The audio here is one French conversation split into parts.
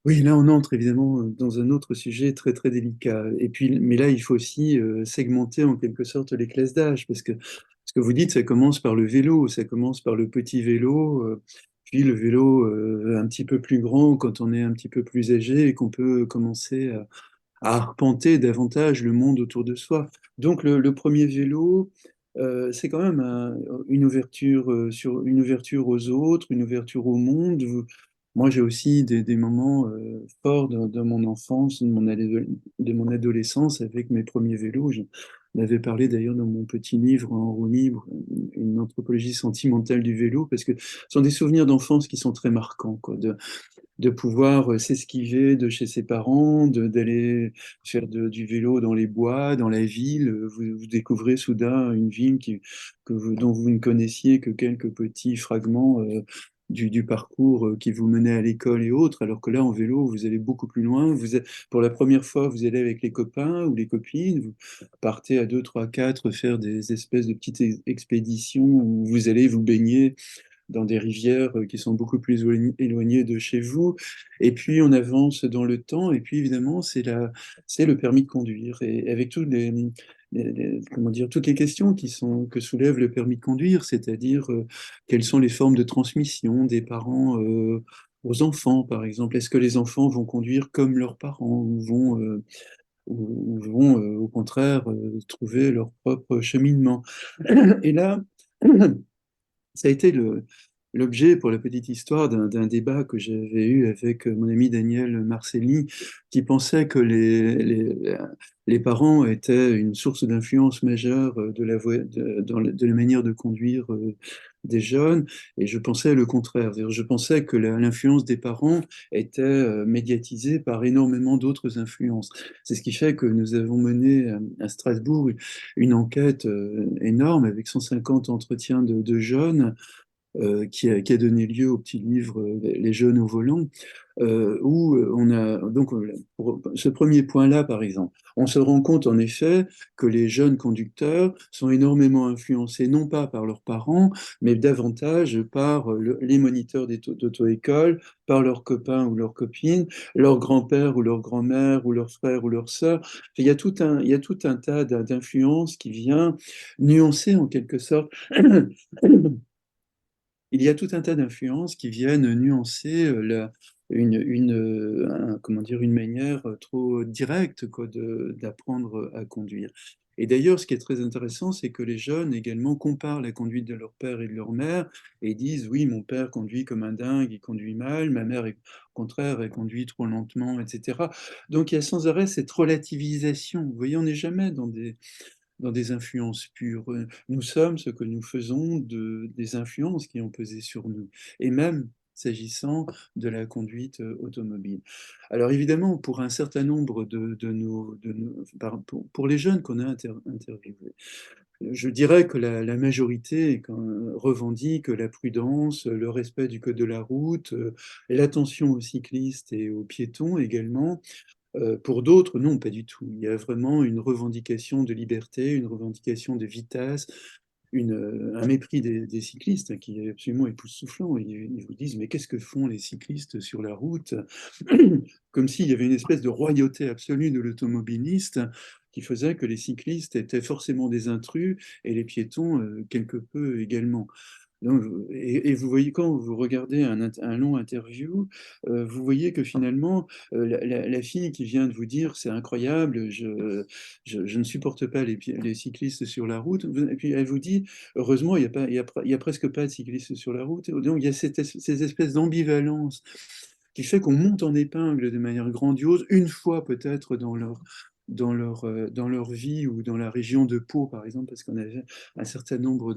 Oui, là, on entre évidemment dans un autre sujet très très délicat. Et puis, mais là, il faut aussi segmenter en quelque sorte les classes d'âge, parce que ce que vous dites, ça commence par le vélo, ça commence par le petit vélo, puis le vélo un petit peu plus grand quand on est un petit peu plus âgé et qu'on peut commencer à arpenter davantage le monde autour de soi. Donc le premier vélo, c'est quand même une ouverture sur une ouverture aux autres, une ouverture au monde. Moi, j'ai aussi des moments forts de mon enfance, de mon adolescence avec mes premiers vélos. J'en avais parlé d'ailleurs dans mon petit livre en roue libre, une anthropologie sentimentale du vélo, parce que ce sont des souvenirs d'enfance qui sont très marquants, quoi, de pouvoir s'esquiver de chez ses parents, d'aller faire du vélo dans les bois, dans la ville. Vous découvrez soudain une ville dont vous ne connaissiez que quelques petits fragments du parcours qui vous menait à l'école et autres, alors que là, en vélo, vous allez beaucoup plus loin. Pour la première fois, vous allez avec les copains ou les copines, vous partez à 2, 3, 4 faire des espèces de petites expéditions où vous allez vous baigner dans des rivières qui sont beaucoup plus éloignées de chez vous. Et puis on avance dans le temps, et puis évidemment, c'est le permis de conduire. Et avec comment dire, toutes les questions que soulève le permis de conduire, c'est-à-dire quelles sont les formes de transmission des parents aux enfants, par exemple. Est-ce que les enfants vont conduire comme leurs parents ou vont au contraire trouver leur propre cheminement? Et là, ça a été l'objet, pour la petite histoire, d'un débat que j'avais eu avec mon ami Daniel Marcelli, qui pensait que les parents étaient une source d'influence majeure de la manière de conduire des jeunes, et je pensais le contraire. C'est-à-dire, je pensais que l'influence des parents était médiatisée par énormément d'autres influences. C'est ce qui fait que nous avons mené à Strasbourg une enquête énorme avec 150 entretiens de jeunes qui a donné lieu au petit livre Les jeunes au volant, où on a donc pour ce premier point-là, par exemple, on se rend compte en effet que les jeunes conducteurs sont énormément influencés non pas par leurs parents, mais davantage par les moniteurs d'auto-école, par leurs copains ou leurs copines, leur grand-père ou leur grand-mère ou leurs frères ou leurs sœurs. Il y a tout un tas d'influences qui vient nuancer en quelque sorte il y a tout un tas d'influences qui viennent nuancer comment dire, une manière trop directe quoi, d'apprendre à conduire. Et d'ailleurs, ce qui est très intéressant, c'est que les jeunes également comparent la conduite de leur père et de leur mère et disent, oui, mon père conduit comme un dingue, il conduit mal, ma mère, au contraire, elle conduit trop lentement, etc. Donc il y a sans arrêt cette relativisation. Vous voyez, on n'est jamais dans des influences pures. Nous sommes ce que nous faisons des influences qui ont pesé sur nous, et même s'agissant de la conduite automobile. Alors évidemment, pour un certain nombre pour les jeunes qu'on a interviewés, je dirais que la majorité revendique la prudence, le respect du code de la route, l'attention aux cyclistes et aux piétons également, pour d'autres, non, pas du tout. Il y a vraiment une revendication de liberté, une revendication de vitesse, un mépris des cyclistes hein, qui est absolument époustouflant. Ils vous disent, mais qu'est-ce que font les cyclistes sur la route? Comme s'il y avait une espèce de royauté absolue de l'automobiliste qui faisait que les cyclistes étaient forcément des intrus et les piétons quelque peu également. Donc, et vous voyez, quand vous regardez un long interview, vous voyez que finalement, la fille qui vient de vous dire c'est incroyable, je ne supporte pas les cyclistes sur la route, et puis elle vous dit heureusement, il y a presque pas de cyclistes sur la route. Donc il y a ces espèces d'ambivalence qui fait qu'on monte en épingle de manière grandiose, une fois peut-être dans leur vie ou dans la région de Pau, par exemple, parce qu'on avait un certain nombre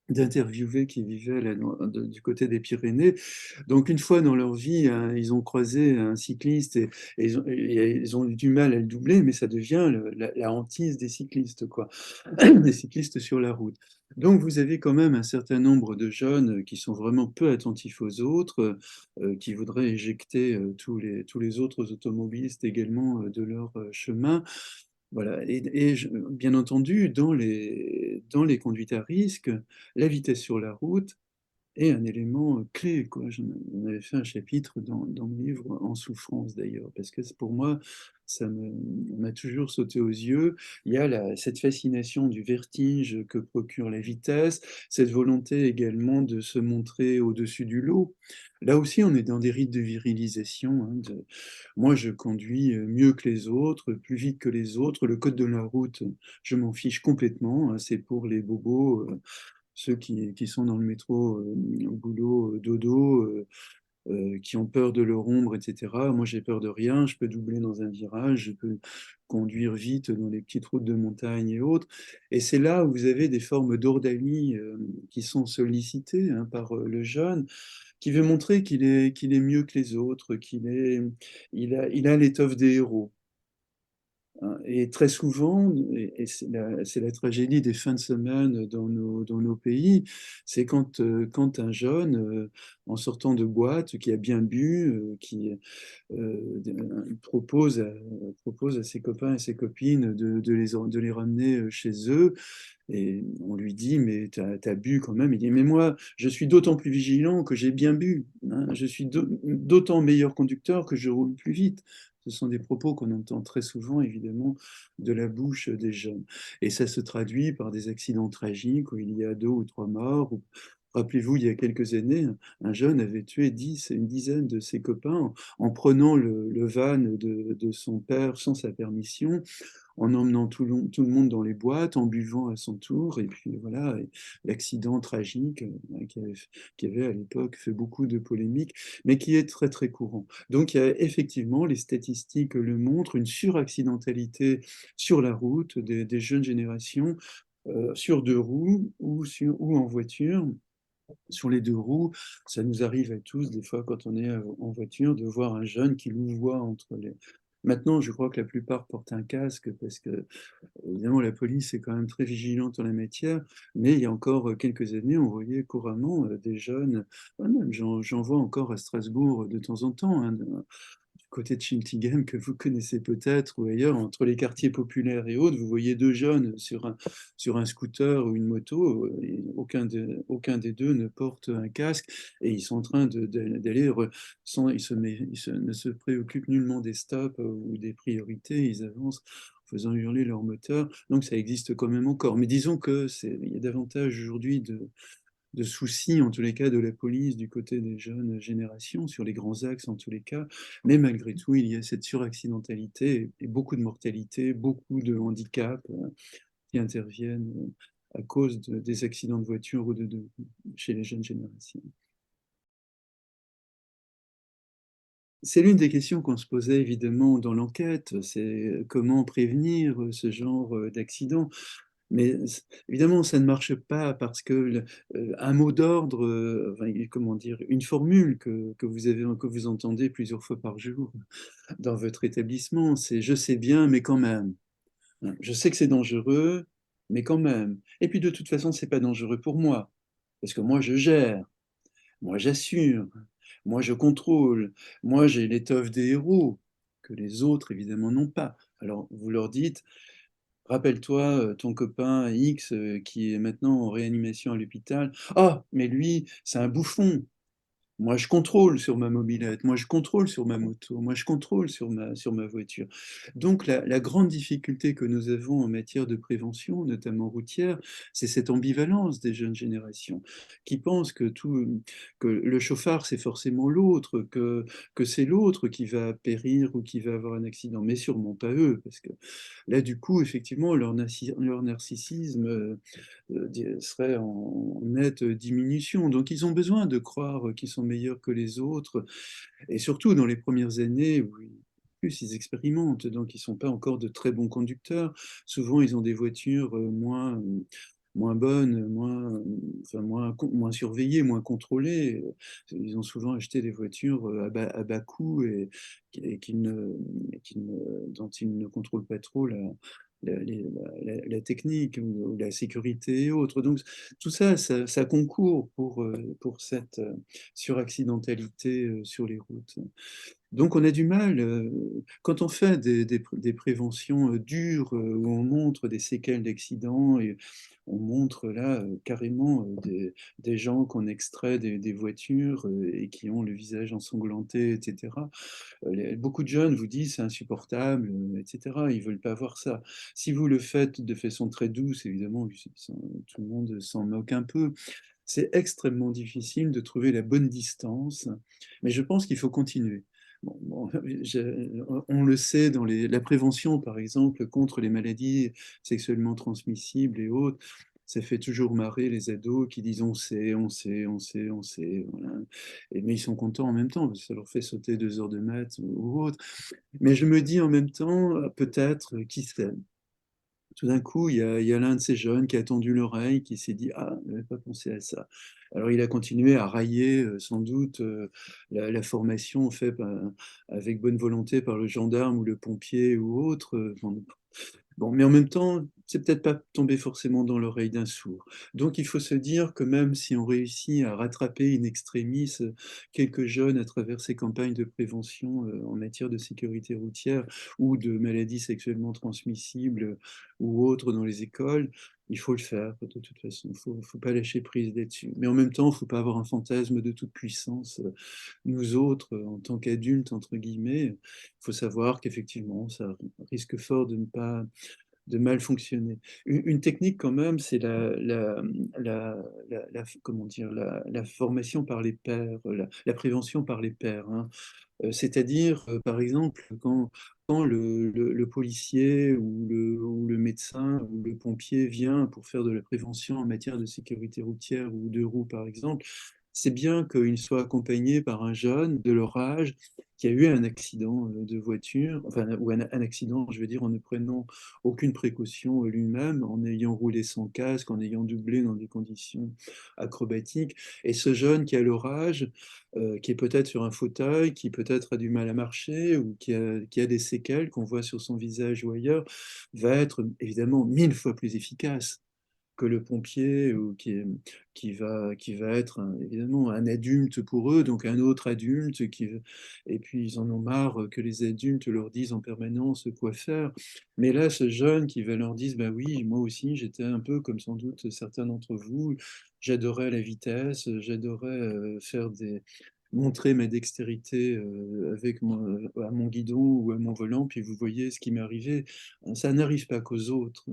d'interviewés qui vivaient là, du côté des Pyrénées. Donc une fois dans leur vie, hein, ils ont croisé un cycliste et ils ont eu du mal à le doubler, mais ça devient la hantise des cyclistes, quoi, des cyclistes sur la route. Donc vous avez quand même un certain nombre de jeunes qui sont vraiment peu attentifs aux autres, qui voudraient éjecter tous les autres automobilistes également de leur chemin. Voilà, bien entendu, dans les conduites à risque, la vitesse sur la route est un élément clé, quoi. On avait fait un chapitre dans le livre En souffrance d'ailleurs, parce que pour moi, m'a toujours sauté aux yeux. Il y a cette fascination du vertige que procure la vitesse, cette volonté également de se montrer au-dessus du lot. Là aussi, on est dans des rites de virilisation, hein, moi, je conduis mieux que les autres, plus vite que les autres. Le code de la route, je m'en fiche complètement, hein, c'est pour les bobos, ceux qui sont dans le métro, boulot, dodo, qui ont peur de leur ombre, et cetera. Moi, j'ai peur de rien, je peux doubler dans un virage, je peux conduire vite dans les petites routes de montagne et autres. Et c'est là où vous avez des formes d'ordalie, qui sont sollicitées, hein, par, le jeune, qui veut montrer qu'il est mieux que les autres, il a l'étoffe des héros. Hein, et très souvent, et c'est la tragédie des fins de semaine dans nos pays, c'est quand un jeune, en sortant de boîte, qui a bien bu, propose à ses copains et ses copines de les ramener chez eux, et on lui dit: «Mais t'as bu quand même?» Il dit: «Mais moi, je suis d'autant plus vigilant que j'ai bien bu, hein, je suis d'autant meilleur conducteur que je roule plus vite». Ce sont des propos qu'on entend très souvent, évidemment, de la bouche des jeunes, et ça se traduit par des accidents tragiques où il y a 2 ou 3 morts. Ou rappelez-vous, il y a quelques années, un jeune avait tué 10, une dizaine de ses copains en prenant le van de son père sans sa permission, en emmenant tout le monde dans les boîtes, en buvant à son tour, et puis voilà, et l'accident tragique, qui avait à l'époque fait beaucoup de polémiques, mais qui est très, très courant. Donc il y a effectivement, les statistiques le montrent, une suraccidentalité sur la route des jeunes générations, sur 2 roues ou en voiture. Sur les 2 roues, ça nous arrive à tous, des fois, quand on est, en voiture, de voir un jeune qui louvoie entre les maintenant, je crois que la plupart portent un casque parce que, évidemment, la police est quand même très vigilante en la matière, mais il y a encore, quelques années, on voyait couramment, des jeunes, même j'en vois encore à Strasbourg de temps en temps, hein, du côté de Chintigam, que vous connaissez peut-être, ou ailleurs, entre les quartiers populaires et autres, vous voyez 2 jeunes sur un scooter ou une moto, et aucun des 2 ne porte un casque, et ils sont en train d'aller sans, ne se préoccupent nullement des stops, ou des priorités, ils avancent en faisant hurler leur moteur. Donc ça existe quand même encore. Mais disons que il y a davantage aujourd'hui de soucis, en tous les cas, de la police du côté des jeunes générations, sur les grands axes en tous les cas. Mais malgré tout, il y a cette suraccidentalité et beaucoup de mortalité, beaucoup de handicaps qui interviennent à cause des accidents de voiture ou chez les jeunes générations. C'est l'une des questions qu'on se posait évidemment dans l'enquête, c'est comment prévenir ce genre d'accident. Mais évidemment, ça ne marche pas parce que un mot d'ordre, enfin, comment dire? Une formule que vous entendez plusieurs fois par jour dans votre établissement, c'est: «Je sais bien, mais quand même». Hein, je sais que c'est dangereux, mais quand même. Et puis de toute façon, c'est pas dangereux pour moi, parce que moi je gère, moi j'assure, moi je contrôle, moi j'ai l'étoffe des héros, que les autres évidemment n'ont pas. Alors vous leur dites: «Rappelle-toi, ton copain X, qui est maintenant en réanimation à l'hôpital. Ah, mais lui, c'est un bouffon. Moi, je contrôle sur ma mobilette, moi, je contrôle sur ma moto, moi, je contrôle sur ma voiture». Donc la grande difficulté que nous avons en matière de prévention, notamment routière, c'est cette ambivalence des jeunes générations qui pensent que le chauffard, c'est forcément l'autre, que c'est l'autre qui va périr ou qui va avoir un accident, mais sûrement pas eux. Parce que là, du coup, effectivement, leur narcissisme, serait en nette diminution. Donc ils ont besoin de croire qu'ils sont meilleurs que les autres, et surtout dans les premières années où plus ils expérimentent, donc ils ne sont pas encore de très bons conducteurs. Souvent, ils ont des voitures moins bonnes, enfin, moins surveillées, moins contrôlées. Ils ont souvent acheté des voitures à bas coût, et dont ils ne contrôlent pas trop la technique ou la sécurité et autres. Donc tout ça, ça concourt pour cette suraccidentalité sur les routes. Donc on a du mal, quand on fait des préventions dures, où on montre des séquelles d'accidents et on montre là carrément des gens qu'on extrait des voitures et qui ont le visage ensanglanté, etc. Beaucoup de jeunes vous disent c'est insupportable, etc. Ils veulent pas voir ça. Si vous le faites de façon très douce, évidemment, tout le monde s'en moque un peu. C'est extrêmement difficile de trouver la bonne distance, mais je pense qu'il faut continuer. Bon, on le sait dans la prévention, par exemple, contre les maladies sexuellement transmissibles et autres, ça fait toujours marrer les ados qui disent on sait, on sait, on sait, on sait. Voilà. Mais ils sont contents en même temps, parce que ça leur fait sauter 2 heures de maths ou autre. Mais je me dis en même temps, peut-être, qui sait, tout d'un coup, il y a l'un de ces jeunes qui a tendu l'oreille, qui s'est dit ah, je n'avais pas pensé à ça. Alors il a continué à railler sans doute la formation faite avec bonne volonté par le gendarme ou le pompier ou autre. Bon, mais en même temps, c'est peut-être pas tombé forcément dans l'oreille d'un sourd. Donc il faut se dire que même si on réussit à rattraper in extremis quelques jeunes à travers ces campagnes de prévention en matière de sécurité routière ou de maladies sexuellement transmissibles ou autres dans les écoles, il faut le faire de toute façon. Faut pas lâcher prise là-dessus. Mais en même temps, il ne faut pas avoir un fantasme de toute puissance. Nous autres, en tant qu'adultes, entre guillemets, il faut savoir qu'effectivement, ça risque fort de mal fonctionner. Une technique quand même, c'est comment dire, la formation par les pairs, la prévention par les pairs, hein. C'est-à-dire, par exemple, quand le policier ou le médecin ou le pompier vient pour faire de la prévention en matière de sécurité routière ou de roues, par exemple, c'est bien qu'il soit accompagné par un jeune de leur âge qui a eu un accident de voiture, enfin, ou un accident, je veux dire, en ne prenant aucune précaution lui-même, en ayant roulé sans casque, en ayant doublé dans des conditions acrobatiques. Et ce jeune qui a leur âge, qui est peut-être sur un fauteuil, qui peut-être a du mal à marcher ou qui a des séquelles qu'on voit sur son visage ou ailleurs, va être évidemment 1000 fois plus efficace que le pompier ou qui va être évidemment un adulte pour eux, donc un autre adulte et puis ils en ont marre que les adultes leur disent en permanence quoi faire. Mais là, ce jeune qui va leur dire, bah oui, moi aussi, j'étais un peu comme sans doute certains d'entre vous, j'adorais la vitesse, j'adorais montrer ma dextérité à mon guidon ou à mon volant, puis vous voyez ce qui m'est arrivé. Ça n'arrive pas qu'aux autres.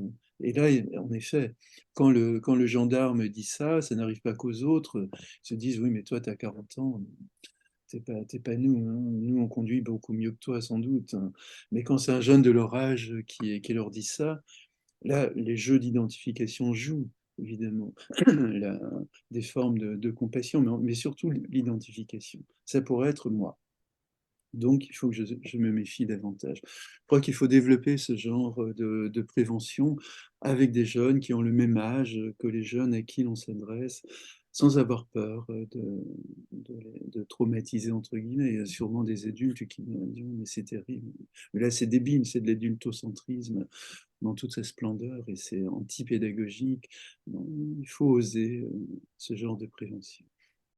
Et là, en effet, quand le gendarme dit ça, ça n'arrive pas qu'aux autres. Ils se disent, oui, mais toi, tu as 40 ans, t'es pas nous, hein. Nous, on conduit beaucoup mieux que toi, sans doute, hein. Mais quand c'est un jeune de leur âge qui leur dit ça, là, les jeux d'identification jouent, évidemment. La- des formes de compassion, mais surtout l'identification. Ça pourrait être moi. Donc, il faut que je me méfie davantage. Je crois qu'il faut développer ce genre de prévention avec des jeunes qui ont le même âge que les jeunes à qui l'on s'adresse, sans avoir peur de traumatiser, entre guillemets. Il y a sûrement des adultes qui me diront, mais c'est terrible. Mais là, c'est débile, c'est de l'adultocentrisme dans toute sa splendeur et c'est anti-pédagogique. Non, il faut oser ce genre de prévention.